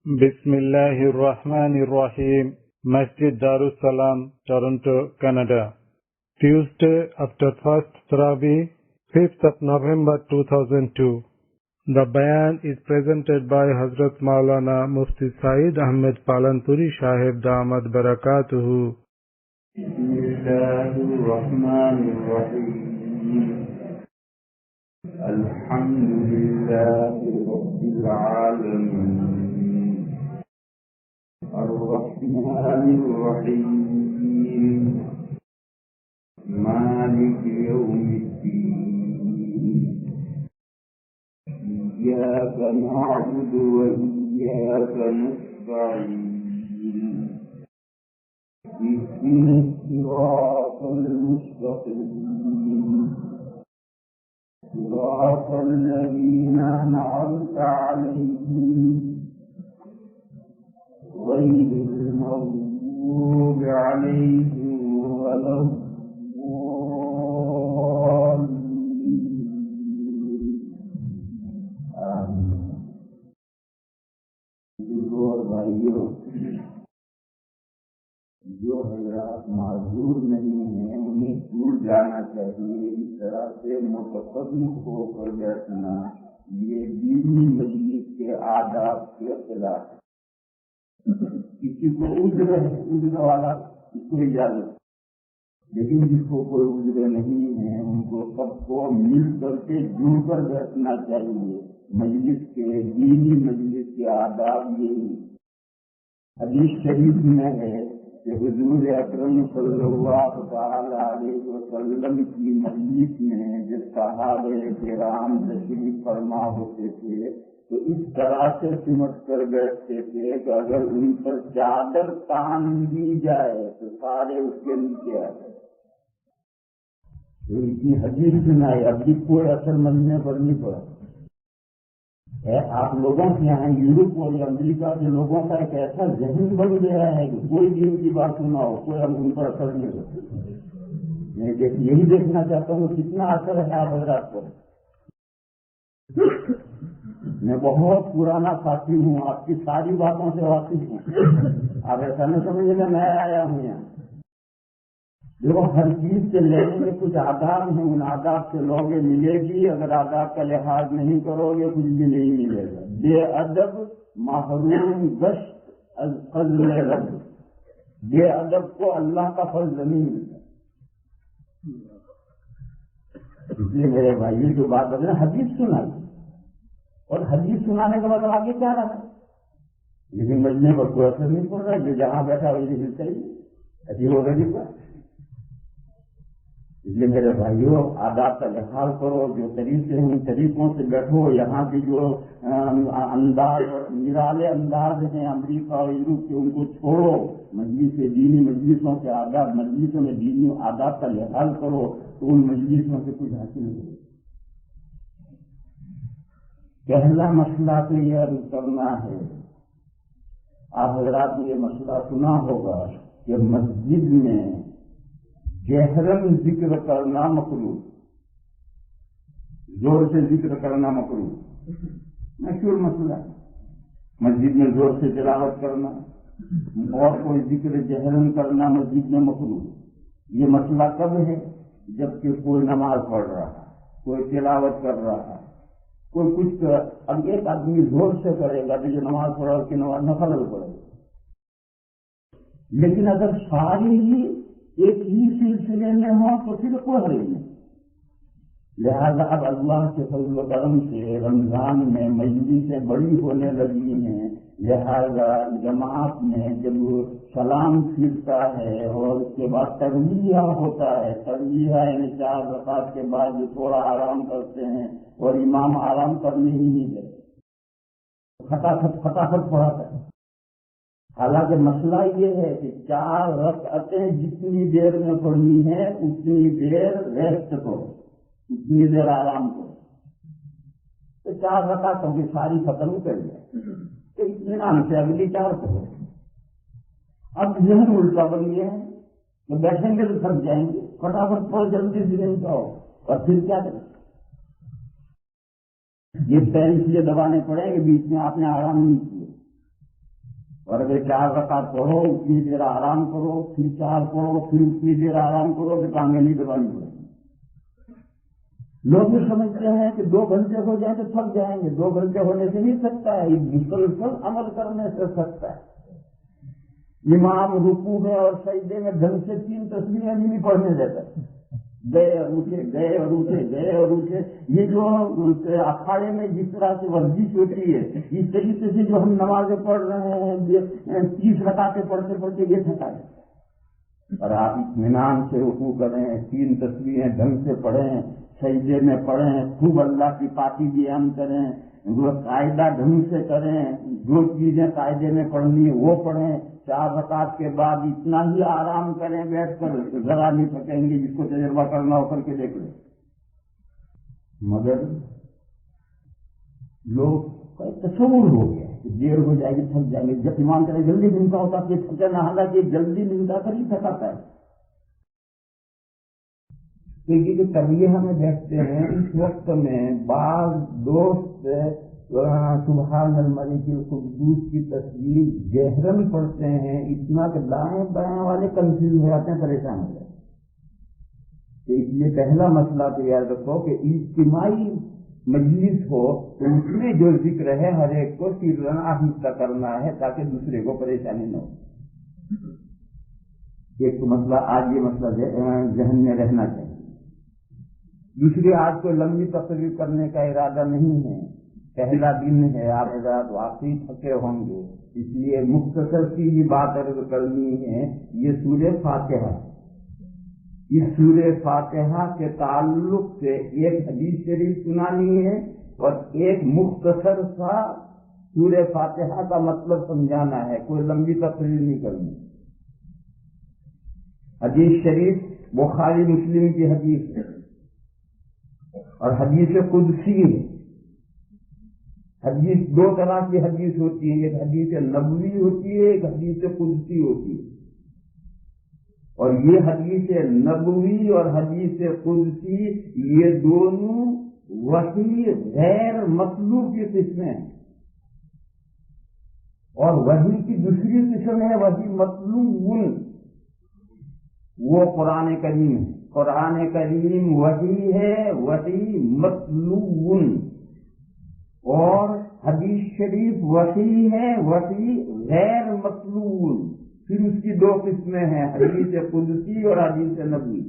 بسم الله الرحمن الرحيم. Masjid Darus Salam, Toronto, Canada. Tuesday after first Taraweeh, 5th of November 2002. The Bayan is presented by Hazrat Maulana Mufti Saeed Ahmed Palanpuri Sahib Damat Barakatuhu. Bismillahirrahmanirrahim. Alhamdulillahi Rabbil Alamin. Ar-Rahmanir-Rahim. Maliki Yawmiddin. Iyyaka na'budu wa iyyaka nasta'in. اهدنا الصراط المستقيم صراط الذين أنعمت عليهم غير المغضوب عليهم ولا الضالين آمين. جو حضرات معذور نہیں ہیں انہیں دور جانا چاہیے. اس طرح سے متقدم ہو کر بیٹھنا یہ دینی مجلس کے آداب کے خلاف ہے. کسی کو عذر والا اس کو اجازت، لیکن جس کو کوئی عذر نہیں ہے ان کو سب کو مل کر کے جڑ کر بیٹھنا چاہیے. مجلس کے دینی مجلس کے آداب یہی. حدیث شریف میں ہے کہ حضور اکرم صلی اللہ تعالی علیہ وسلم کی مجلس میں جب صحابہ کرام تشریف فرما ہوتے تھے تو اس طرح سے سمٹ کر بیٹھتے تھے کہ اگر ان پر چادر تان دی جائے تو سارے اس کے نیچے آ جائے. تو ان کی حدیث سنائی. اب بھی کوئی اثر ملنے پر نہیں پڑا ہے. آپ لوگوں کے یہاں یورپ اور امریکہ کے لوگوں کا ایک ایسا ذہن بن گیا ہے کہ کوئی دین کی بات سنا ہو کوئی ہم ان پر اثر نہیں ہوتا. میں یہی دیکھنا چاہتا ہوں کتنا اثر ہے آپ حضرات پر. میں بہت پرانا ساتھی ہوں، آپ کی ساری باتوں سے واقف ہوں. آپ ایسا نہ سمجھے کہ میں آیا ہوں یہاں. دیکھو ہر چیز کے لینے میں کچھ آداب ہیں، ان آداب سے لوگے ملے گی. اگر آداب کا لحاظ نہیں کرو گے کچھ بھی نہیں ملے گا. بے ادب محروم گشت از فضل رب. بے ادب کو اللہ کا فضل نہیں ملتا. اس لیے میرے بھائی جو بات ہے حدیث سنائی، اور حدیث سنانے کے بعد آگے کیا رہا، لیکن مجمے پر کوئی اثر نہیں پڑ رہا. جو جہاں بیٹھا وہی ملتا ہی ایسی ہو رہی بات. اس لیے میرے بھائیوں آداب کا لحاظ کرو. جو طریقے ہیں ان طریقوں سے بیٹھو. یہاں کی جو انداز اور نرالے انداز ہیں امریکہ اور یورپ کے ان کو چھوڑو. مجلس دینی مجلسوں کے آداب، مجلسوں میں دینی آداب کا لحاظ کرو تو ان مجلسوں سے کچھ حاصل ہو. پہلا مسئلہ تو یہ عرض کرنا ہے، آپ حضرات نے یہ مسئلہ سنا ہوگا کہ مسجد میں جہرن ذکر کرنا مکروہ، زور سے ذکر کرنا مکروہ. مشہور مسئلہ ہے. مسجد میں زور سے تلاوت کرنا اور کوئی ذکر جہرن کرنا مسجد میں مکروہ. یہ مسئلہ کب ہے؟ جبکہ کوئی نماز پڑھ رہا ہے، کوئی تلاوت کر رہا ہے، کوئی کچھ کر. اب ایک آدمی زور سے کرے گا تو جو نماز پڑھا اس کی نماز نفل پڑے گا. لیکن اگر ساری ہی ایک ہی سلسلے میں ہوں تو پھر کوئی حرج نہیں. لہذا اب اللہ کے فضل و کرم سے رمضان میں مجلسیں بڑی ہونے لگی ہیں. لہذا جماعت میں جب سلام پھرتا ہے اور اس کے بعد ترویہ ہوتا ہے، ترویہ یعنی 4 رکعت کے بعد جو تھوڑا آرام کرتے ہیں اور امام آرام کرنے ہی نہیں دیتے، فٹافٹ پڑھاتا ہے. حالانکہ مسئلہ یہ ہے کہ 4 رکعتیں جتنی دیر میں پڑھنی ہے اتنی دیر ریسٹ کرو، اتنی دیر آرام کرو. تو 4 رکعتوں کی ساری ختم کر جائے تو اطمینان سے اگلی 4 کرو. اب ذہن الٹا بن گیا ہے کہ بیٹھیں گے تو تھک جائیں گے، فٹافٹ پڑھ جلدی سے نہیں پاؤ اور پھر کیا کریں. یہ پیر اس لیے دبانے پڑے کہ بیچ میں آپ نے آرام نہیں کیا. اور اگر 4 رکعت پڑھو اتنی دیر آرام کرو، پھر 4 پڑھو پھر اتنی دیر آرام کرو تو ٹانگیں نہیں دبانی پڑیں گی۔ لوگ یہ سمجھتے ہیں کہ 2 گھنٹے ہو جائیں تو تھک جائیں گے، 2 گھنٹے ہونے سے نہیں تھکتا ہے، یہ مسلسل عمل کرنے سے تھکتا ہے۔ امام رکوع میں اور سجدے میں ڈھنگ سے 3 تسبیحیں نہیں پڑھنے دیتا، گئے اور اٹھے، گئے اور اٹھے، گئے اور اٹھے۔ یہ جو اکھاڑے میں جس طرح سے ورزش ہوتی ہے، اس طریقے سے جو ہم نمازیں پڑھ رہے ہیں 30 رکعتیں پڑھتے پڑھتے یہ تھکا ہے۔ اور آپ اطمینان سے رکوع کریں، 3 تسبیحیں ڈھنگ سے پڑھیں، سجدے میں پڑھیں، خوب اللہ کی پاکی بیان کریں، وہ قاعدہ ڈھنگ سے کریں، جو چیزیں قاعدے میں پڑھنی وہ پڑھیں، 4 رکعت کے بعد اتنا ہی آرام کریں بیٹھ کر، ذرا نہیں تھکیں گے، جس کو تجربہ کرنا ہو کر کے دیکھ لیں۔ مگر لوگ کا تصور ہو گیا کہ دیر ہو جائے گی تھک جائیں گے، جب ایمان کرے جلدی نمتا ہوتا کہ تھکے نہ، حالانکہ جلدی نمتا کر ہی تھکاتا ہے۔ کیونکہ جو ترویہ ہمیں دیکھتے ہیں اس وقت میں بعض دوست سبحان الملک القدوس کی تصویر جہرن پڑھتے ہیں، اتنا کہ دائیں بائیں والے کنفیوز ہو جاتے ہیں، پریشان ہو جاتے ہیں۔ تو اس لیے پہلا مسئلہ تو یاد رکھو کہ اجتماعی مجلس ہو تو اس میں جو ذکر ہے ہر ایک کو سرن آہستہ کرنا ہے تاکہ دوسرے کو پریشانی نہ ہو۔ ایک تو مسئلہ آج یہ مسئلہ ذہن میں رہنا چاہیے۔ دوسری، آج کوئی لمبی تقریر کرنے کا ارادہ نہیں ہے، پہلا دن ہے، آپ حضرات واقعی تھکے ہوں گے، اس لیے مختصر سی ہی بات عرض کرنی ہے۔ یہ سورہ فاتحہ، اس سورہ فاتحہ کے تعلق سے ایک حدیث شریف سنانی ہے اور ایک مختصر سا سورہ فاتحہ کا مطلب سمجھانا ہے، کوئی لمبی تقریر نہیں کرنی۔ حدیث شریف بخاری مسلم کی حدیث ہے اور حدیث قدسی ہے۔ حدیث 2 طرح کی حدیث ہوتی ہے، ایک حدیث نبوی ہوتی ہے، ایک حدیث قدسی ہوتی ہے۔ اور یہ حدیث نبوی اور حدیث قدسی یہ دونوں وحی غیر مطلوب کی قسمیں ہیں، اور وحی کی دوسری قسم ہے وحی مطلوب، وہ قرآن کریم ہے۔ قرآن کریم وحی ہے، وحی مطلوب، اور حدیث شریف وحی ہے، وحی غیر مطلوب۔ پھر اس کی 2 قسمیں ہیں، حدیث قدسی اور حدیث نبوی۔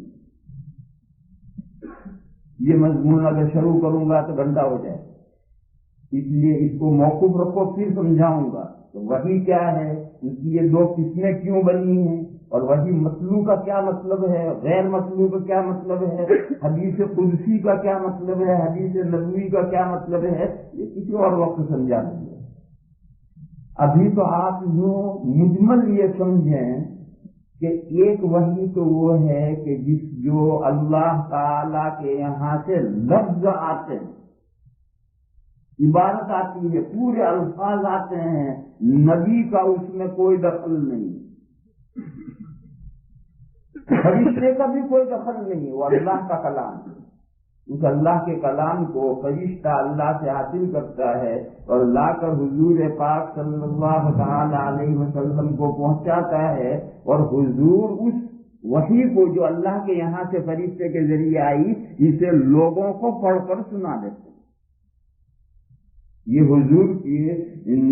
یہ مضمون اگر شروع کروں گا تو گھنٹہ ہو جائے، اس لیے اس کو موقوف رکھو، پھر سمجھاؤں گا تو وحی کیا ہے، اس کی یہ 2 قسمیں کیوں بنی ہیں، اور وحی مطلوب کا کیا مطلب ہے، غیر مطلوب کا کیا مطلب ہے، حدیث قدسی کا کیا مطلب ہے، حدیث نبوی کا کیا مطلب ہے، یہ کسی اور وقت سمجھا دیں گے۔ ابھی تو آپ یوں مجمل یہ سمجھیں کہ ایک وحی تو وہ ہے کہ جو اللہ تعالی کے یہاں سے لفظ آتے ہیں، عبارت آتی ہے، پورے الفاظ آتے ہیں، نبی کا اس میں کوئی دخل نہیں، فرشتے کا بھی کوئی دخل نہیں، وہ اللہ کا کلام ہے۔ اس اللہ کے کلام کو فرشتہ اللہ سے حاصل کرتا ہے اور لا کر حضور پاک صلی اللہ تعالی علیہ وسلم کو پہنچاتا ہے، اور حضور اس وحی کو جو اللہ کے یہاں سے فرشتے کے ذریعے آئی اسے لوگوں کو پڑھ کر سنا دیتے ہیں۔ یہ حضور کی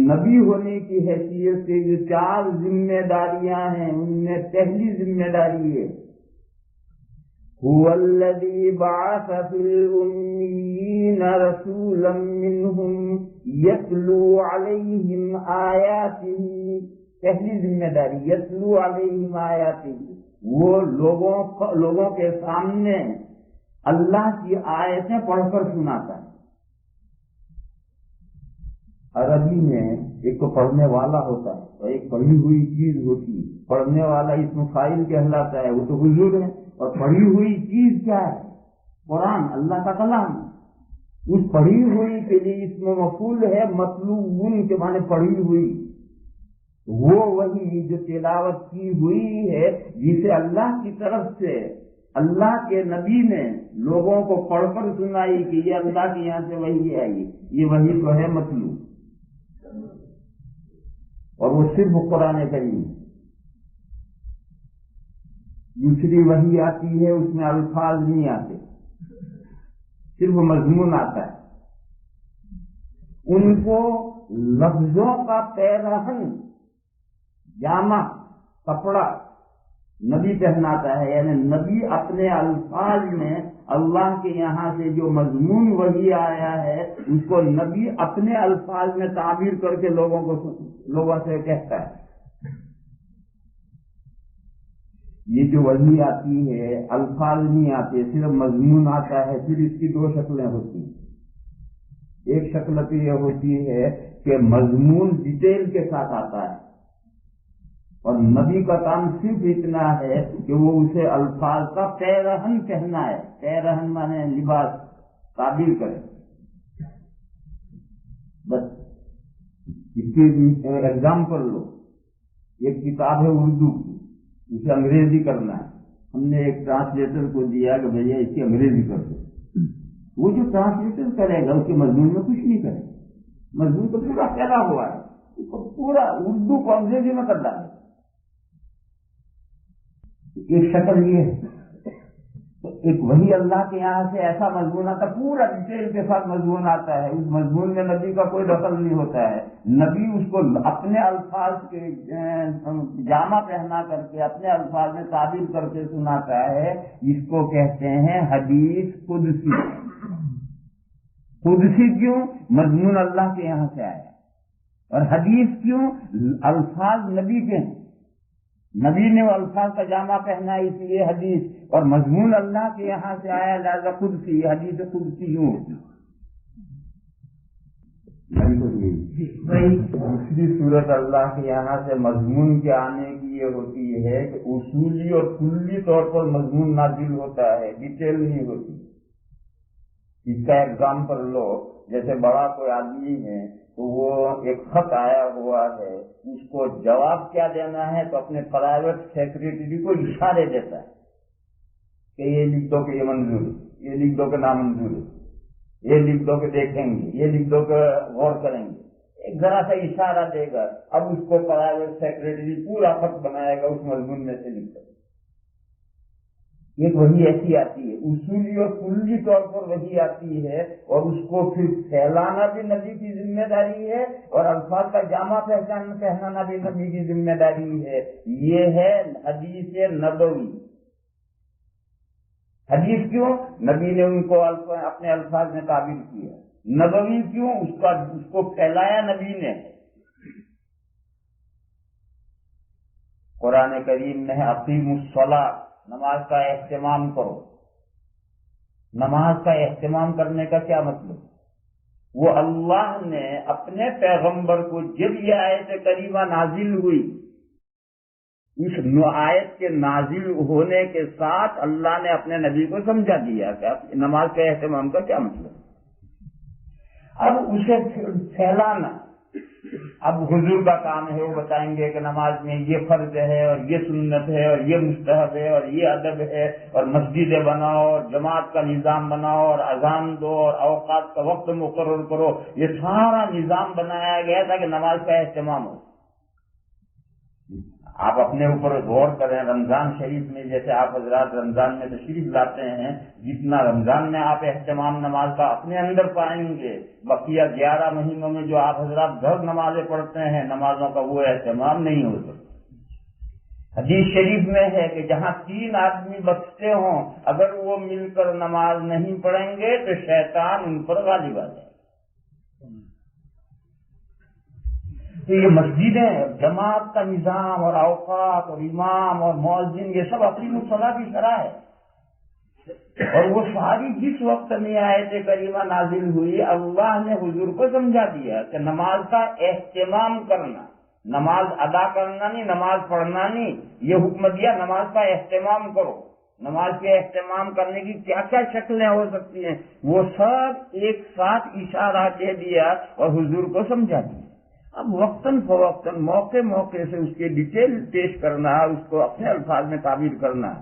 نبی ہونے کی حیثیت سے جو 4 ذمہ داریاں ہیں ان میں پہلی ذمہ داری ہے هو الذي بعث في الأميين رسولا منهم يتلو عليهم آياته، پہلی ذمہ داری یتلو علیہم آیاتہ، وہ لوگوں کے سامنے اللہ کی آیتیں پڑھ کر سناتا ہے۔ عربی میں ایک تو پڑھنے والا ہوتا ہے اور ایک پڑھی ہوئی چیز ہوتی ہے۔ پڑھنے والا اسم فاعل کہلاتا ہے، وہ تو حضور ہے، اور پڑھی ہوئی چیز کیا ہے؟ قرآن، اللہ کا کلام۔ اس پڑھی ہوئی کے لیے اسم مفعول ہے مطلوب کے معنی پڑھی ہوئی، وہ وہی جو تلاوت کی ہوئی ہے جسے اللہ کی طرف سے اللہ کے نبی نے لوگوں کو پڑھ کر سنائی کہ یہ اللہ کے یہاں سے وحی آئی، یہ وحی تو ہے مطلوب۔ اور وہ صرف قرآن کریم. دوسری وحی آتی ہے اس میں الفاظ نہیں آتے، صرف مضمون آتا ہے. ان کو لفظوں کا پیرہن جامہ کپڑا نبی پہناتا ہے، یعنی نبی اپنے الفاظ میں اللہ کے یہاں سے جو مضمون وحی آیا ہے اس کو نبی اپنے الفاظ میں تعبیر کر کے لوگوں سے کہتا ہے. یہ جو وحی آتی ہے الفاظ نہیں آتے، صرف مضمون آتا ہے. پھر اس کی دو شکلیں ہوتی ہیں. ایک شکل تو یہ ہوتی ہے کہ مضمون ڈیٹیل کے ساتھ آتا ہے، اور نبی کا کام صرف اتنا ہے کہ وہ اسے الفاظ کا پیرہن کہنا ہے. پیرہن مانے لباس تعبیر کرے. بس اس کی ایگزامپل لو. ایک کتاب ہے اردو کی، اسے انگریزی کرنا ہے. ہم نے ایک ٹرانسلیٹر کو دیا کہ بھیا اس کی انگریزی کر دو. وہ جو ٹرانسلیٹر کرے گا اس کے مضمون میں کچھ نہیں کرے. مضمون تو پورا پھیلا ہوا ہے، اس کو پورا اردو کو انگریزی میں کر ڈالے. ایک شکل یہ ہے. ایک وہی اللہ کے یہاں سے ایسا مضمون آتا ہے، پورا ڈیٹیل کے ساتھ مضمون آتا ہے. اس مضمون میں نبی کا کوئی دخل نہیں ہوتا ہے. نبی اس کو اپنے الفاظ کے جامہ پہنا کر کے اپنے الفاظ میں تعبیر کر کے سناتا ہے. اس کو کہتے ہیں حدیث قدسی. قدسی کیوں؟ مضمون اللہ کے یہاں سے آیا. اور حدیث کیوں؟ الفاظ نبی کے ہیں، نبی نے وہ الفاظ کا جامہ پہنا اس لیے حدیث. اور مضمون اللہ کے یہاں سے آیا لہذا قدسی. حدیث قدسی یوں ہوتی. دوسری صورت اللہ کے یہاں سے مضمون کے آنے کی یہ ہوتی ہے کہ اصولی اور کلی طور پر مضمون نازل ہوتا ہے، ڈیٹیل نہیں ہوتی. اس کا ایگزامپل لو. جیسے بڑا کوئی آدمی ہے تو وہ ایک خط آیا ہوا ہے، اس کو جواب کیا دینا ہے تو اپنے پرائیویٹ سیکریٹری کو اشارے دیتا ہے کہ یہ لکھ دو کہ یہ منظور ہے، یہ لکھ دو کہ نامنظور ہے، یہ لکھ دو کہ دیکھیں گے، یہ لکھ دو کہ غور کریں گے. ایک ذرا سا اشارہ دے گا. اب اس کو پرائیویٹ سیکریٹری پورا خط بنائے گا اس مضمون میں سے لکھ کر. ایک وہی ایسی آتی ہے، اصولی اور کلی طور پر وہی آتی ہے، اور اس کو پھر پھیلانا بھی نبی کی ذمہ داری ہے، اور الفاظ کا جامع پہنانا بھی نبی کی ذمہ داری ہے. یہ ہے حدیث نبوی. حدیث کیوں؟ نبی نے ان کو اپنے الفاظ میں تعبیر کیا. نبوی کیوں؟ اس کو پھیلایا نبی نے. قرآن کریم میں اقیموا الصلاۃ، نماز کا اہتمام کرو. نماز کا اہتمام کرنے کا کیا مطلب؟ وہ اللہ نے اپنے پیغمبر کو جب یہ آیت کریمہ نازل ہوئی، اس آیت کے نازل ہونے کے ساتھ اللہ نے اپنے نبی کو سمجھا دیا کہ نماز کے اہتمام کا کیا مطلب. اب اسے پھیلانا. اب حضور کا کام ہے، وہ بتائیں گے کہ نماز میں یہ فرض ہے اور یہ سنت ہے اور یہ مستحب ہے اور یہ ادب ہے، اور مسجدیں بناؤ اور جماعت کا نظام بناؤ اور اذان دو اور اوقات کا وقت مقرر کرو. یہ سارا نظام بنایا گیا تھا کہ نماز کا اہتمام ہو. آپ اپنے اوپر غور کریں. رمضان شریف میں جیسے آپ حضرات رمضان میں تشریف لاتے ہیں، جتنا رمضان میں آپ اہتمام نماز کا اپنے اندر پائیں گے، بقیہ 11 مہینوں میں جو آپ حضرات گھر نمازیں پڑھتے ہیں نمازوں کا وہ اہتمام نہیں ہو سکتا. حدیث شریف میں ہے کہ جہاں 3 آدمی بستے ہوں اگر وہ مل کر نماز نہیں پڑھیں گے تو شیطان ان پر غالب آ جائے. تو یہ مسجدیں، جماعت کا نظام اور اوقات اور امام اور مؤذن، یہ سب اقیم الصلاۃ کی شرح ہے. اور وہ ساری جس وقت میں آیت کریمہ نازل ہوئی، اللہ نے حضور کو سمجھا دیا کہ نماز کا اہتمام کرنا، نماز ادا کرنا نہیں، نماز پڑھنا نہیں. یہ حکم دیا نماز کا اہتمام کرو. نماز کے اہتمام کرنے کی کیا کیا شکلیں ہو سکتی ہیں وہ سب ایک ساتھ اشارہ دے دیا اور حضور کو سمجھا دیا. اب وقتاً فوقتاً موقع موقع سے اس کے ڈیٹیل پیش کرنا ہے، اس کو اپنے الفاظ میں تعبیر کرنا ہے.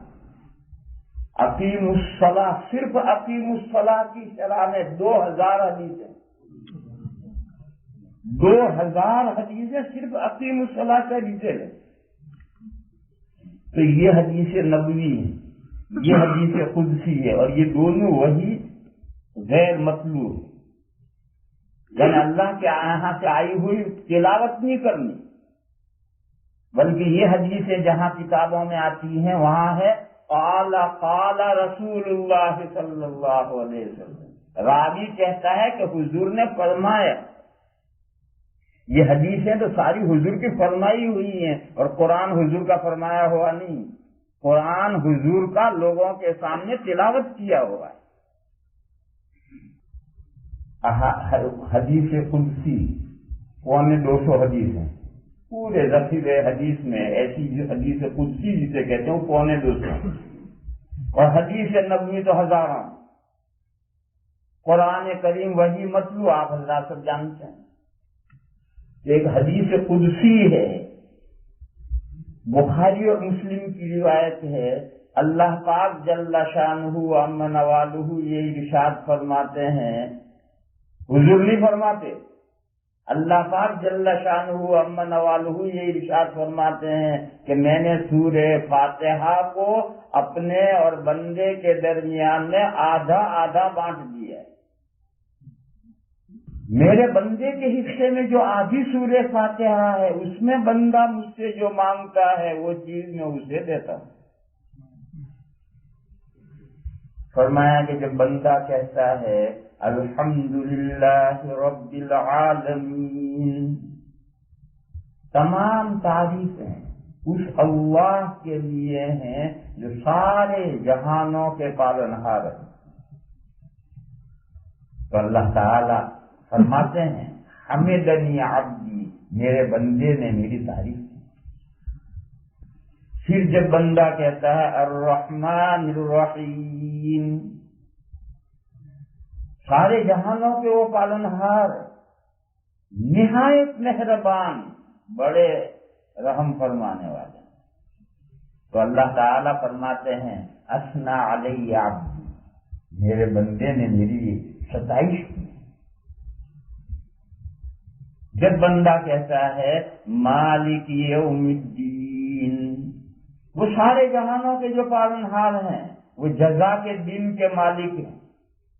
اقیم الصلاۃ، صرف اقیم الصلاۃ کی شرح میں 2000 حدیث ہیں. 2000 حدیثیں صرف اقیم الصلاۃ کا ڈیٹیل ہے. تو یہ حدیث نبوی ہے، یہ حدیث قدسی ہے، اور یہ دونوں وہی غیر مطلوب، یعنی اللہ کے یہاں سے آئی ہوئی تلاوت نہیں کرنی، بلکہ یہ حدیثیں جہاں کتابوں میں آتی ہیں وہاں ہے قال قال رسول اللہ صلی اللہ علیہ وسلم، راوی کہتا ہے کہ حضور نے فرمایا. یہ حدیثیں تو ساری حضور کی فرمائی ہوئی ہیں، اور قرآن حضور کا فرمایا ہوا نہیں، قرآن حضور کا لوگوں کے سامنے تلاوت کیا ہوا ہے. حدیث قدسی 250 حدیث ہیں پورے ذخیرے حدیث میں. ایسی حدیث قدسی جسے کہتے ہیں 250، اور حدیث نبوی تو ہزاروں. قرآن کریم وہی مطلوب آپ حضرات سب جانتے ہیں. ایک حدیث قدسی ہے، بخاری اور مسلم کی روایت ہے. اللہ پاک جل شانہ و عم نوالہ یہ ارشاد فرماتے ہیں، حضور نہیں فرماتے، اللہ پاک جل شانہ و عم نوالہ یہ ارشاد فرماتے ہیں کہ میں نے سورہ فاتحہ کو اپنے اور بندے کے درمیان میں آدھا آدھا بانٹ دیا ہے. میرے بندے کے حصے میں جو آدھی سورہ فاتحہ ہے اس میں بندہ مجھ سے جو مانگتا ہے وہ چیز میں اسے دیتا ہوں. فرمایا کہ جب بندہ کہتا ہے الحمدللہ رب العالمین، تمام تعریفیں اس اللہ کے لیے ہیں جو سارے جہانوں کے پالنہار ہیں. تو اللہ تعالی فرماتے ہیں حمدنی عبدی، میرے بندے نے میری تعریف کی. پھر جب بندہ کہتا ہے الرحمن الرحیم، سارے جہانوں کے وہ پالنہار، نہایت مہربان، بڑے رحم فرمانے والے، تو اللہ تعالیٰ فرماتے ہیں اثنا علی عبدی، میرے بندے نے میری ستائش کی. جب بندہ کہتا ہے مالک یوم الدین، وہ سارے جہانوں کے جو پالنہار ہیں، وہ جزا کے دن کے مالک ہیں،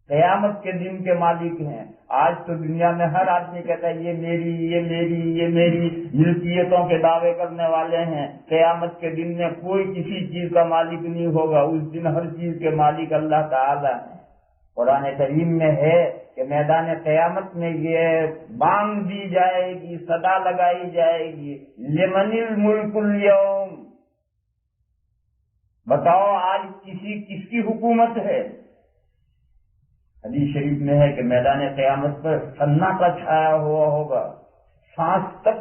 قیامت کے دن کے مالک ہیں. آج تو دنیا میں ہر آدمی کہتا ہے یہ میری یہ میری یہ میری، ملکیتوں کے دعوے کرنے والے ہیں. قیامت کے دن میں کوئی کسی چیز کا مالک نہیں ہوگا، اس دن ہر چیز کے مالک اللہ تعالی ہیں. قرآن کریم میں ہے کہ میدان قیامت میں یہ بانگ دی جائے گی، صدا لگائی جائے گی لمن الملک اليوم، بتاؤ آج کس کی حکومت ہے. حدیث شریف میں ہے کہ میدان قیامت پر سناٹا چھایا ہوا ہوگا، سانس تک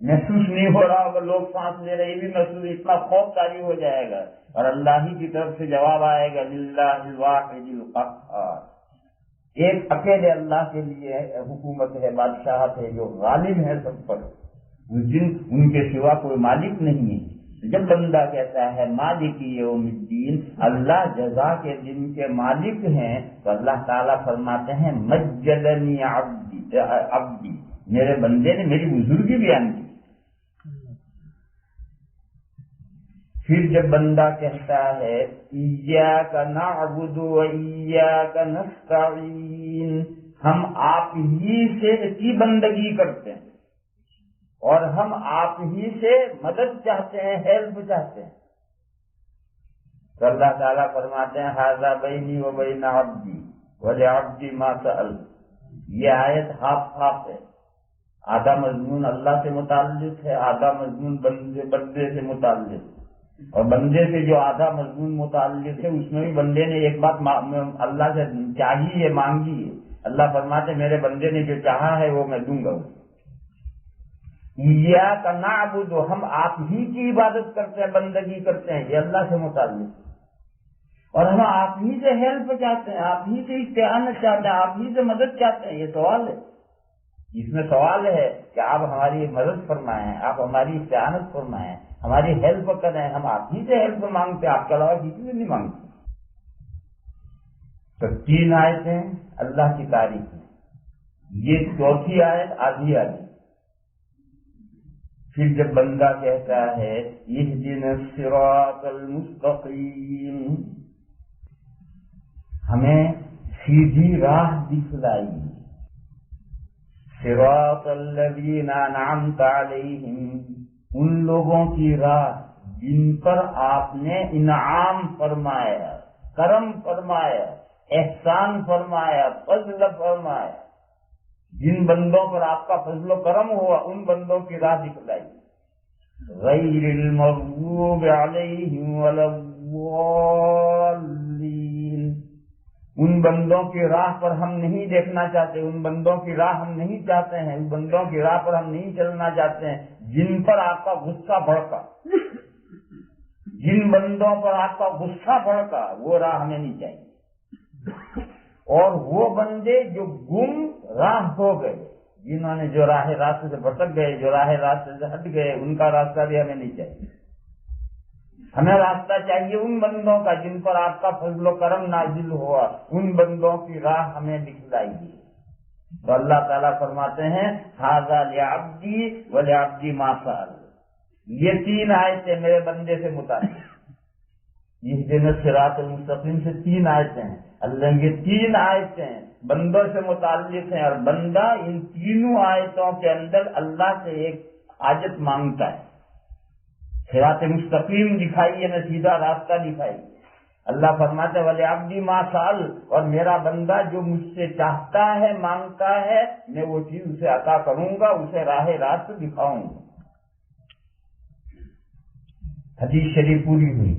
محسوس نہیں ہو رہا ہوگا، لوگ سانس لے رہے بھی محسوس، اتنا خوف طاری ہو جائے گا. اور اللہ ہی کی طرف سے جواب آئے گا للہ الواحد القہار، ایک اکیلے اللہ کے لیے حکومت ہے، بادشاہت ہے، جو غالب ہے سب پر. اس دن ان کے سوا کوئی مالک نہیں ہے. جب بندہ کہتا ہے مالک یوم الدین، اللہ جزا کے دن کے مالک ہیں، تو اللہ تعالیٰ فرماتے ہیں مجدنی عبدی، میرے بندے نے میری بزرگی بیان کی. پھر جب بندہ کہتا ہے ایاک نعبد و ایاک نستعین، ہم آپ ہی سے کی بندگی کرتے ہیں اور ہم آپ ہی سے مدد چاہتے ہیں، ہیلپ چاہتے ہیں. تو اللہ تعالیٰ فرماتے ہیں ھذا بینی و بین عبدی ولعبدی ما سأل. یہ آیت ہاف ہے، آدھا مضمون اللہ سے متعلق ہے، آدھا مضمون بندے سے متعلق ہے. اور بندے سے جو آدھا مضمون متعلق ہے اس میں بھی بندے نے ایک بات اللہ سے چاہی ہے، مانگی ہے. اللہ فرماتے میرے بندے نے جو چاہا ہے وہ میں دوں گا. ایاک نعبد، ہم آپ ہی کی عبادت کرتے ہیں، بندگی کرتے ہیں، یہ اللہ سے متعلق ہے. اور ہم آپ ہی سے ہیلپ چاہتے ہیں، آپ ہی سے استعانت چاہتے ہیں، آپ ہی سے مدد چاہتے ہیں. یہ سوال ہے، اس میں سوال ہے کہ آپ ہماری مدد فرمائیں، آپ ہماری استعانت فرمائیں، ہماری ہیلپ کریں. ہم آپ ہی سے ہیلپ مانگتے ہیں، آپ کے علاوہ کسی سے نہیں مانگتے. تو 3 آیتیں اللہ کی تعریف ہیں. یہ چوتھی آیت آدھی آدھی. پھر جب بندہ کہتا ہے اہدنا الصراط المستقیم، ہمیں سیدھی راہ دکھلائی، صراط الذین انعمت علیہم، ان لوگوں کی راہ جن پر آپ نے انعام فرمایا، کرم فرمایا، احسان فرمایا، فضل فرمایا، جن بندوں پر آپ کا فضل و کرم ہوا ان بندوں کی راہ دکھلائی. غیر المغضوب علیہم ولا الضالین، ان بندوں کی راہ پر ہم نہیں دیکھنا چاہتے، ان بندوں کی راہ ہم نہیں چاہتے ہیں، ان بندوں کی راہ پر ہم نہیں چلنا چاہتے ہیں جن پر آپ کا غصہ بھڑکا. جن بندوں پر آپ کا غصہ بھڑکا وہ راہ ہمیں نہیں چاہیے. اور وہ بندے جو گم راہ ہو گئے، جنہوں نے جو راہ راستے سے بھٹک گئے، جو راہ راستے سے ہٹ گئے، ان کا راستہ بھی ہمیں نہیں چاہیے. ہمیں راستہ چاہیے ان بندوں کا جن پر آپ کا فضل و کرم نازل ہوا، ان بندوں کی راہ ہمیں دکھلائیے. تو اللہ تعالیٰ فرماتے ہیں ھذا لعبدی ولعبدی ما سأل. یہ تین آیتیں میرے بندے سے متعلق، اہدنا الصراط المستقیم سے تین آیتیں ہیں. اللہ یہ تین آیتیں بندوں سے متعلق ہیں، اور بندہ ان تینوں آیتوں کے اندر اللہ سے ایک حاجت مانگتا ہے. صراط مستقیم دکھائیے، نہ سیدھا راستہ دکھائیے. اللہ فرماتا ہے وَلِعَبْدِ مَا سَأَلَ، اور میرا بندہ جو مجھ سے چاہتا ہے، مانگتا ہے، میں وہ چیز اسے عطا کروں گا، اسے راہ راست دکھاؤں گا. حدیث شریف پوری ہوئی.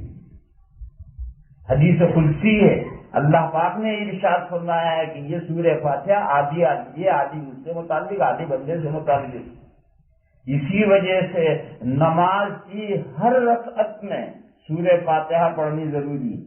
حدیث قدسی ہے، اللہ پاک نے ارشاد فرمایا ہے کہ یہ سورہ فاتحہ آدھی آدھی، یہ آدھی مجھ سے متعلق، آدھی بندے سے متعلق. اسی وجہ سے نماز کی ہر رکعت میں سورہ فاتحہ پڑھنی ضروری ہے.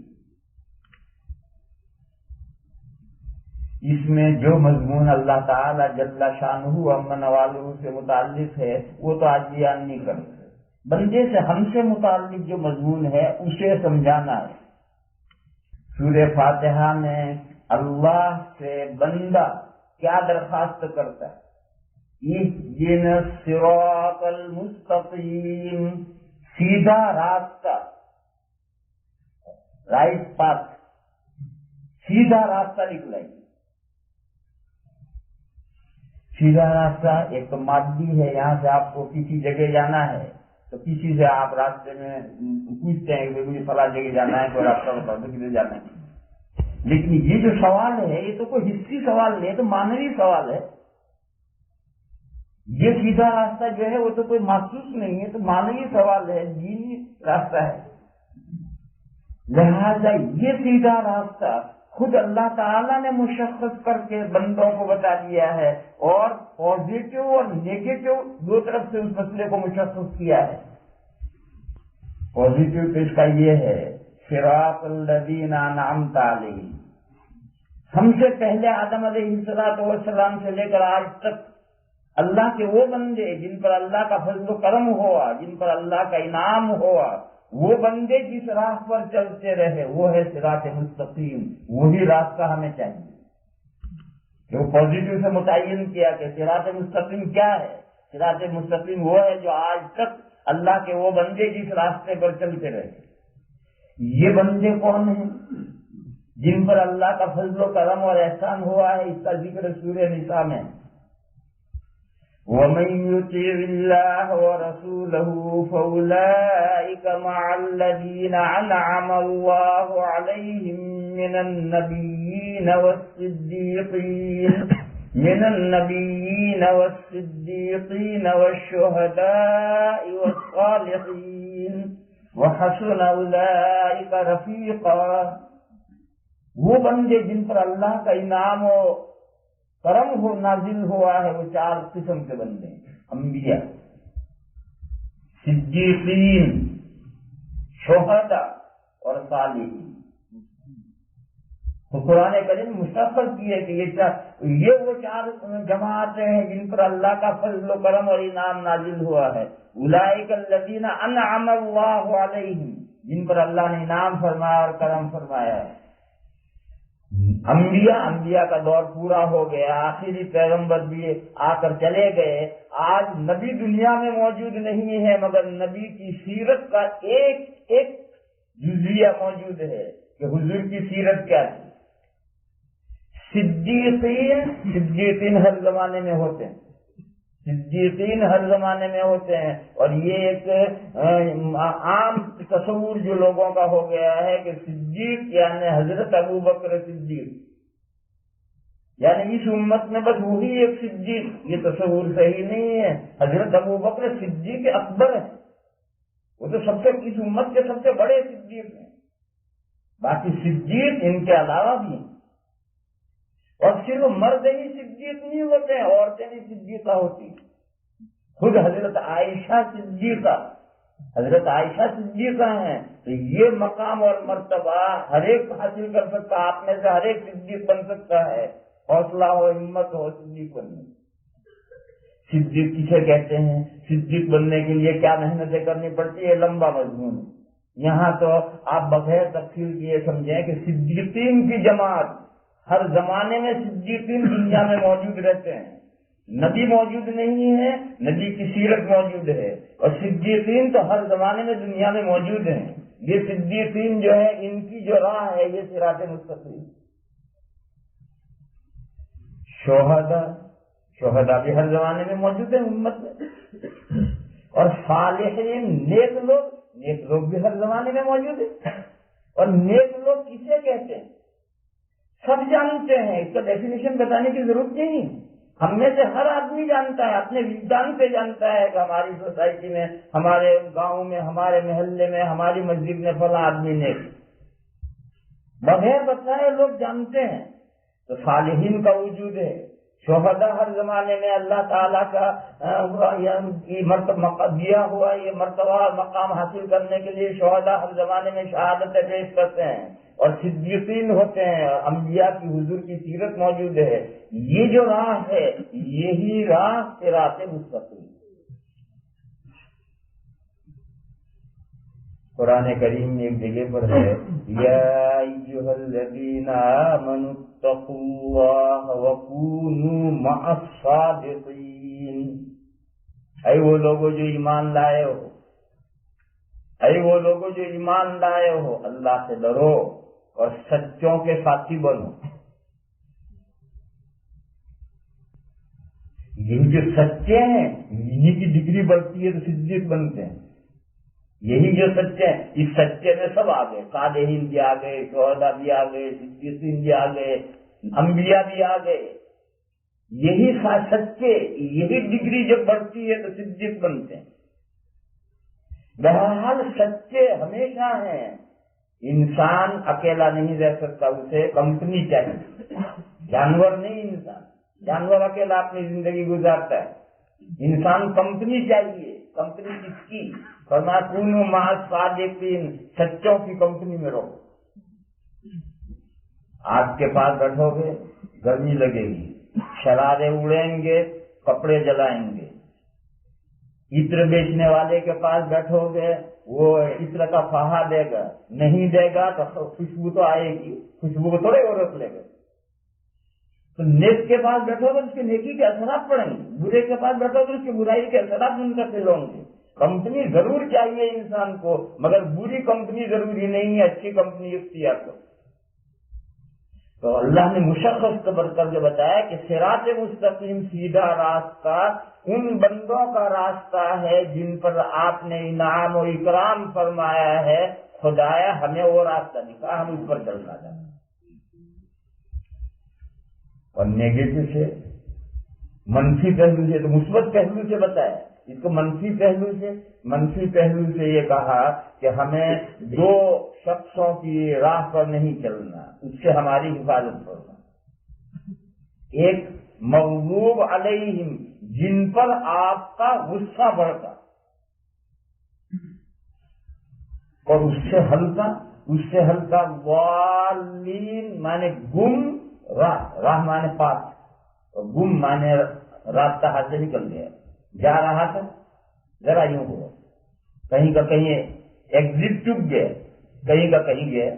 اس میں جو مضمون اللہ تعالی جل شانہ عم نوالہ سے متعلق ہے وہ تو آج بیان نہیں کر سکتے. بندے سے، ہم سے متعلق جو مضمون ہے اسے سمجھانا ہے. سورہ فاتحہ میں اللہ سے بندہ کیا درخواست کرتا ہے؟ اہدنا الصراط المستقیم، سیدھا راستہ، رائٹ پاتھ، سیدھا راستہ دکھلائیے. سیدھا راستہ ایک تو مادی ہے، یہاں سے آپ کو کسی جگہ جانا ہے تو کسی سے آپ راستے میں پوچھتے ہیں کہ مجھے فلاں جگہ جانا ہے، کوئی راستہ بتاؤ تو کدھر جانا ہے. لیکن یہ جو سوال ہے یہ تو کوئی حصی سوال نہیں ہے، تو معنوی سوال ہے. یہ سیدھا راستہ جو ہے وہ تو کوئی محسوس نہیں ہے، تو معنوی سوال ہے، دینی راستہ ہے. لہذا یہ سیدھا راستہ خود اللہ تعالیٰ نے مشخص کر کے بندوں کو بتا دیا ہے، اور پازیٹو اور نیگیٹو دو طرف سے اس مسئلے کو مشخص کیا ہے. پازیٹو تو اس کا یہ ہے صراط الذین انعمت علیہم، ہم سے پہلے آدم علیہ السلام سے لے کر آج تک اللہ کے وہ بندے جن پر اللہ کا فضل و کرم ہوا، جن پر اللہ کا انعام ہوا، وہ بندے جس راہ پر چلتے رہے وہ ہے صراط مستقیم. وہی راستہ ہمیں چاہیے. جو پازیٹو سے متعین کیا کہ صراط مستقیم کیا ہے؟ صراط مستقیم وہ ہے جو آج تک اللہ کے وہ بندے جس راستے پر چلتے رہے. یہ بندے کون ہیں؟ جن پر اللہ کا فضل و کرم اور احسان ہوا ہے. اس کا ذکر سورہ نساء میں وَمَن يُطِعِ اللَّهَ وَرَسُولَهُ فَأُولَٰئِكَ مَعَ الَّذِينَ أَنْعَمَ اللَّهُ عَلَيْهِم مِّنَ النَّبِيِّينَ وَالصِّدِّيقِينَ وَالشُّهَدَاءِ وَالصَّالِحِينَ وَحَسُنَ أُولَٰئِكَ رَفِيقًا. وہ بندے جن پر اللہ کا انعام و کرم ہو نازل ہوا ہے وہ چار قسم کے بندے ہیں: انبیاء، صدیقین، شہداء اور صالحین. تو قرآن کریم مشخص کی ہے کہ یہ وہ چار جماعتیں ہیں جن پر اللہ کا فضل و کرم اور انعام نازل ہوا ہے. اولئک الذین انعم اللہ علیہم، جن پر اللہ نے انعام فرمایا اور کرم فرمایا ہے. انبیاء کا دور پورا ہو گیا، آخری پیغمبر بھی آ کر چلے گئے، آج نبی دنیا میں موجود نہیں ہے، مگر نبی کی سیرت کا ایک ایک جزویہ موجود ہے کہ حضور کی سیرت کیا تھی۔ صدیقین ہر زمانے میں ہوتے ہیں، صدیقین ہر زمانے میں ہوتے ہیں، اور یہ ایک عام تصور جو لوگوں کا ہو گیا ہے کہ صدیق یعنی حضرت ابو بکر صدیق، یعنی اس امت میں بس وہی ایک صدیق، یہ تصور صحیح نہیں ہے۔ حضرت ابو بکر صدیق اکبر ہیں، وہ تو سب سے اس امت کے سب سے بڑے صدیق ہیں، باقی صدیق ان کے علاوہ بھی ہیں، اور صرف مرد ہی صدیق نہیں ہوتے ہیں، عورتیں بھی صدیقہ ہوتی ہیں۔ خود حضرت عائشہ صدیقہ ہیں، تو یہ مقام اور مرتبہ ہر ایک حاصل کر سکتا، آپ میں سے ہر ایک صدیق بن سکتا ہے، حوصلہ ہو، ہمت ہو صدیق بننے۔ صدیق کسے کہتے ہیں، صدیق بننے کے لیے کیا محنتیں کرنی پڑتی ہے، لمبا مضمون ہے۔ یہاں تو آپ بغیر تفصیل کیے سمجھیں کہ صدیقین کی جماعت، ہر زمانے میں صدیقین دنیا میں موجود رہتے ہیں، نبی موجود نہیں ہے، نبی کی سیرت موجود ہے، اور صدیقین تو ہر زمانے میں دنیا میں موجود ہیں۔ یہ صدیقین جو ہے، ان کی جو راہ ہے یہ صراط مستقیم۔ شہداء بھی ہر زمانے میں موجود ہیں امت میں، اور صالحین نیک لوگ بھی ہر زمانے میں موجود ہیں۔ اور نیک لوگ کسے کہتے ہیں سب جانتے ہیں، اس کا ڈیفینیشن بتانے کی ضرورت نہیں، ہم میں سے ہر آدمی جانتا ہے، اپنے وجدان سے جانتا ہے کہ ہماری سوسائٹی میں، ہمارے گاؤں میں، ہمارے محلے میں، ہماری مسجد میں فلاں آدمی نیک، بغیر بتائے لوگ جانتے ہیں۔ تو صالحین کا وجود ہے، شہداء ہر زمانے میں اللہ تعالیٰ کا مرتبہ دیا ہوا، یہ مرتبہ مقام حاصل کرنے کے لیے شہداء ہر زمانے میں شہادتیں پیش کرتے ہیں، اور صدیقین ہوتے ہیں، اور انبیاء کی حضور کی سیرت موجود ہے۔ یہ جو راہ ہے، یہی راہ صراط مستقیم۔ قرآن کریم میں ایک جگہ پر ہے، یا ایھا الذین آمنوا اتقوا اللہ وکونوا مع الصادقین، اے وہ لوگوں جو ایمان لائے ہو، اے وہ لوگوں جو ایمان لائے ہو، اللہ سے ڈرو اور سچوں کے ساتھی بنو۔ یہ جو سچے ہیں، انہی کی ڈگری بڑھتی ہے تو صدیق بنتے ہیں۔ یہی جو سچے ہیں، اس سچے میں سب آ گئے، صالحین بھی آ گئے، شہداء بھی آ گئے، صدیقین بھی آ گئے، انبیاء بھی آ گئے۔ یہی سچے، یہی ڈگری جب بڑھتی ہے تو صدیق بنتے ہیں۔ بہرحال سچے ہمیشہ ہیں، انسان اکیلا نہیں رہ سکتا، اسے کمپنی چاہیے، جانور نہیں انسان، جانور اکیلا اپنی زندگی گزارتا ہے، انسان کمپنی چاہیے۔ کمپنی کس کی؟ فرمایا کونوا مع الصادقین، سچوں کی کمپنی میں رہو۔ آگ کے پاس بیٹھو گے گرمی لگے گی، شرارے اڑیں گے، کپڑے جلائیں گے۔ عطر بیچنے والے کے پاس بیٹھو گے، وہ عطر کا فہا دے گا، نہیں دے گا تو خوشبو تو آئے گی، خوشبو کو تھوڑے وہ روک لے گا۔ تو نیک کے پاس بیٹھو گے اس کے نیکی کے اثرات پڑیں گے، برے کے پاس بیٹھو گے اس کی برائی کے اثرات منتقل ہوں گے۔ کمپنی ضرور چاہیے انسان کو، مگر بری کمپنی ضروری نہیں ہے، اچھی کمپنی اختیار کرو۔ تو اللہ نے مشخص کر کے بتایا کہ صراط مستقیم، سیدھا راستہ ان بندوں کا راستہ ہے جن پر آپ نے انعام و اکرام فرمایا ہے، خدایا ہمیں وہ راستہ دکھا، ہم اس پر چلنا چاہتے ہیں۔ اور نیگیٹو سے، منفی پہلو سے، تو مثبت پہلو سے بتایا، اس کو منفی پہلو سے یہ کہا کہ ہمیں دو شخصوں کی راہ پر نہیں چلنا، اس سے ہماری حفاظت کرنا۔ ایک مغضوب علیہم، جن پر آپ کا غصہ بڑھتا، اور اس سے ہلکا والین مانے گم، راہ مانے پاس، اور گم مانے راستہ ہاتھ سے نکل گیا، جا رہا تھا ذرا یوں ہوا، کہیں کا کہیں ایگزٹ چک گیا، کہیں کا کہیں گیا،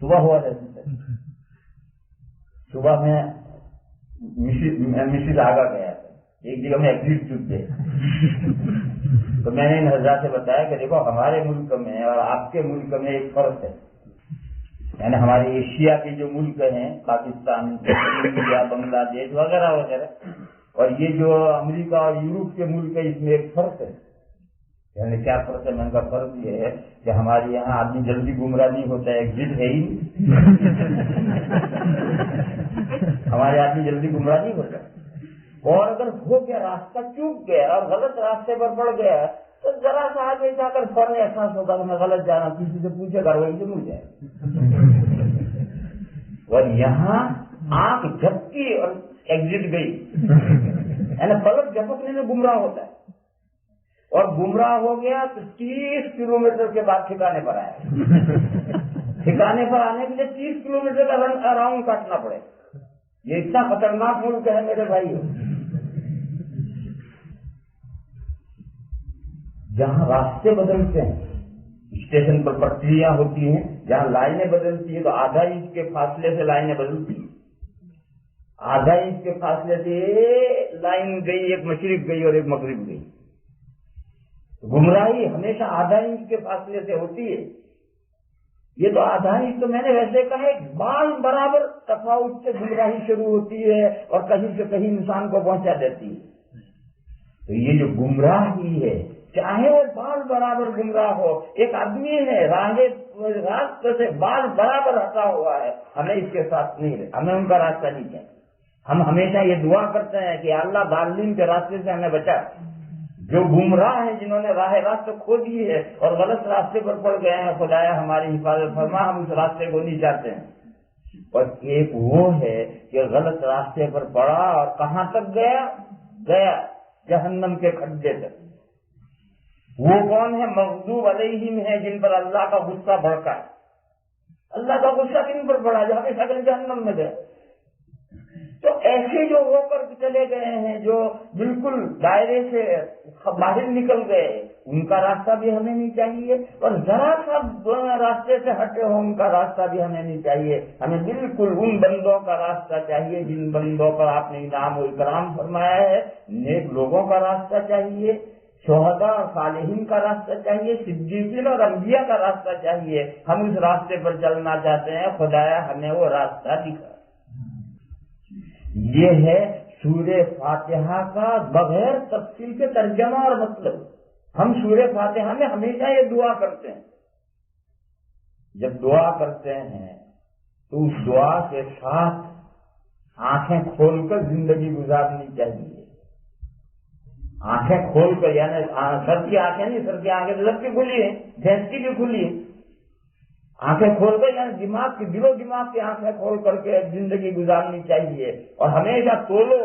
صبح ہوا رہتی ہے. صبح میں مسز آگا گیا تھا, ایک جگہ میں ایگزٹ چک گئے. تو میں نے ان حضرات سے بتایا کہ دیکھو ہمارے ملک میں اور آپ کے ملک میں ایک فرق ہے. یعنی ہمارے ایشیا کے جو ملک ہیں, پاکستان, انڈیا, بنگلہ دیش وغیرہ وغیرہ, اور یہ جو امریکہ اور یورپ کے ملک ہے, اس میں ایک فرق ہے. یعنی کیا فرق ہے؟ میں کا فرق یہ ہے کہ ہمارے یہاں آدمی جلدی گمراہ نہیں ہوتا ہے, ایگزٹ ہے ہی. ہمارے آدمی جلدی گمراہ نہیں ہوتا, اور اگر ہو گیا راستہ چوک گیا اور غلط راستے پر پڑ گیا تو ذرا سا آگے جا کر فوراً احساس ہوگا کہ میں غلط جانا, کسی سے پوچھے گا وہی سے مل جائے. اور یہاں آنکھ جھپکی اور ایگزٹ گئی, یعنی پلک جھپکنے میں گمراہ ہوتا ہے, اور گمراہ ہو گیا تو 30 کلومیٹر کے بعد ٹھکانے پر آئے. ٹھکانے پر آنے کے لیے 30 کلومیٹر کا راؤنڈ کاٹنا پڑے. یہ اتنا خطرناک ملک ہے میرے بھائی. جہاں راستے بدلتے ہیں, اسٹیشن پر پٹریاں ہوتی ہیں, جہاں لائنیں بدلتی ہیں تو آدھا انچ کے فاصلے سے لائنیں بدلتی ہیں. آدھا انچ کے فاصلے سے لائن گئی, ایک مشرق گئی اور ایک مغرب گئی. گمراہی ہمیشہ آدھا انچ کے فاصلے سے ہوتی ہے. یہ تو آدھا انچ تو میں نے ویسے کہا ایک بال برابر تفاوت سے گمراہی شروع ہوتی ہے اور کہیں سے کہیں انسان کو پہنچا دیتی ہے. تو یہ جو گمراہی ہے, چاہے وہ بال برابر گمراہ ہو, ایک آدمی ہے راستے سے بال برابر ہٹا ہوا ہے, ہمیں اس کے ساتھ نہیں رہے, ہمیں ان کا راستہ نہیں چاہیے. ہم ہمیشہ یہ دعا کرتے ہیں کہ اللہ ضالین کے راستے سے ہمیں بچا. جو گمراہ ہیں, جنہوں نے راہ راست کھو دی ہے اور غلط راستے پر پڑ گئے ہیں, خدایا ہماری حفاظت فرما, ہم اس راستے کو نہیں چاہتے ہیں. اور ایک وہ ہے کہ غلط راستے پر پڑا اور کہاں تک گیا جہنم کے کھڈے تک. وہ کون ہے؟ مغضوب علیہم ہے, جن پر اللہ کا غصہ بھڑکا ہے. اللہ کا غصہ کن پر بڑھا؟ جو ہمیشہ کے جہنم میں گئے. تو ایسے جو ہو کر چلے گئے ہیں, جو بالکل دائرے سے باہر نکل گئے, ان کا راستہ بھی ہمیں نہیں چاہیے, اور ذرا سا راستے سے ہٹے ہو ان کا راستہ بھی ہمیں نہیں چاہیے. ہمیں بالکل ان بندوں کا راستہ چاہیے جن بندوں پر آپ نے انعام و اکرام فرمایا ہے. نیک لوگوں کا راستہ چاہیے, شہداء اور صالحین کا راستہ چاہیے, صدیقین اور انبیاء کا راستہ چاہیے. ہم اس راستے پر چلنا چاہتے ہیں, خدایا ہمیں وہ راستہ دکھا. یہ ہے سورہ فاتحہ کا بغیر تفصیل کے ترجمہ اور مطلب. ہم سورہ فاتحہ میں ہمیشہ یہ دعا کرتے ہیں. جب دعا کرتے ہیں تو اس دعا کے ساتھ آنکھیں کھول کر زندگی گزارنی چاہیے. آنکھیں کھول کر, یعنی سر کی آنکھیں نہیں, سر کی آنکھیں سب کی کھلی ہیں, بھینس کی بھی کھلی ہیں. آنکھیں کھول کر یعنی دماغ کی, دل و دماغ کی آنکھیں کھول کر کے زندگی گزارنی چاہیے. اور ہمیشہ تولو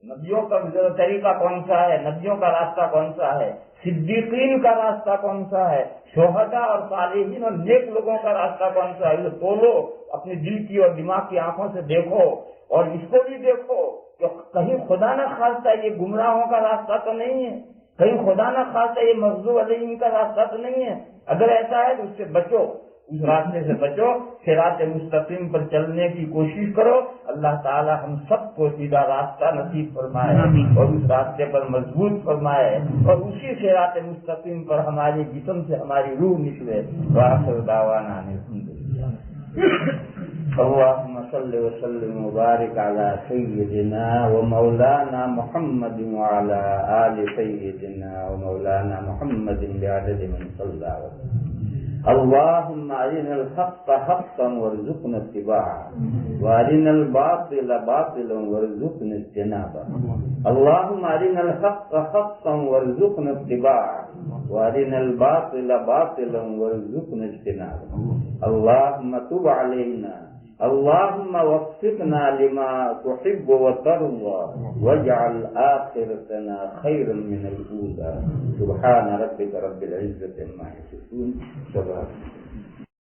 نبیوں کا طریقہ کون سا ہے, نبیوں کا راستہ کون سا ہے, صدیقین کا راستہ کون سا ہے, شہداء اور صالحین اور نیک لوگوں کا راستہ کون سا ہے. تولو, اپنے دل کی اور دماغ کی آنکھوں سے دیکھو, اور اس کو بھی دیکھو کہ کہیں خدا نہ خواستہ یہ گمراہوں کا راستہ تو نہیں ہے, کہیں خدا نہ خواستہ یہ مغضوب علیہم کا راستہ تو نہیں ہے. اگر ایسا ہے تو اس سے بچو, اس راستے سے بچو, صراط مستقیم پر چلنے کی کوشش کرو. اللہ تعالی ہم سب کو سیدھا راستہ نصیب فرمائے اور اس راستے پر مضبوط فرمائے, اور اسی صراط مستقیم پر ہمارے جسم سے ہماری روح نکلے. وآخر دعوانا الحمدللہ. اللهم صل وسلم وبارك على سيدنا ومولانا محمد وعلى آل سيدنا ومولانا محمد بعدد من صلى وسلم. اللهم أرنا الحق حقا وارزقنا اتباعه, وأرنا الباطل باطلا وارزقنا اجتنابه. اللهم أرنا الحق حقا وارزقنا اتباعه, وأرنا الباطل باطلا وارزقنا اجتنابه. اللهم تب علينا, اللهم وفقنا لما تحب وترضى, واجعل آخرتنا خيرا من الأولى. سبحان ربك رب العزة عما يصفون.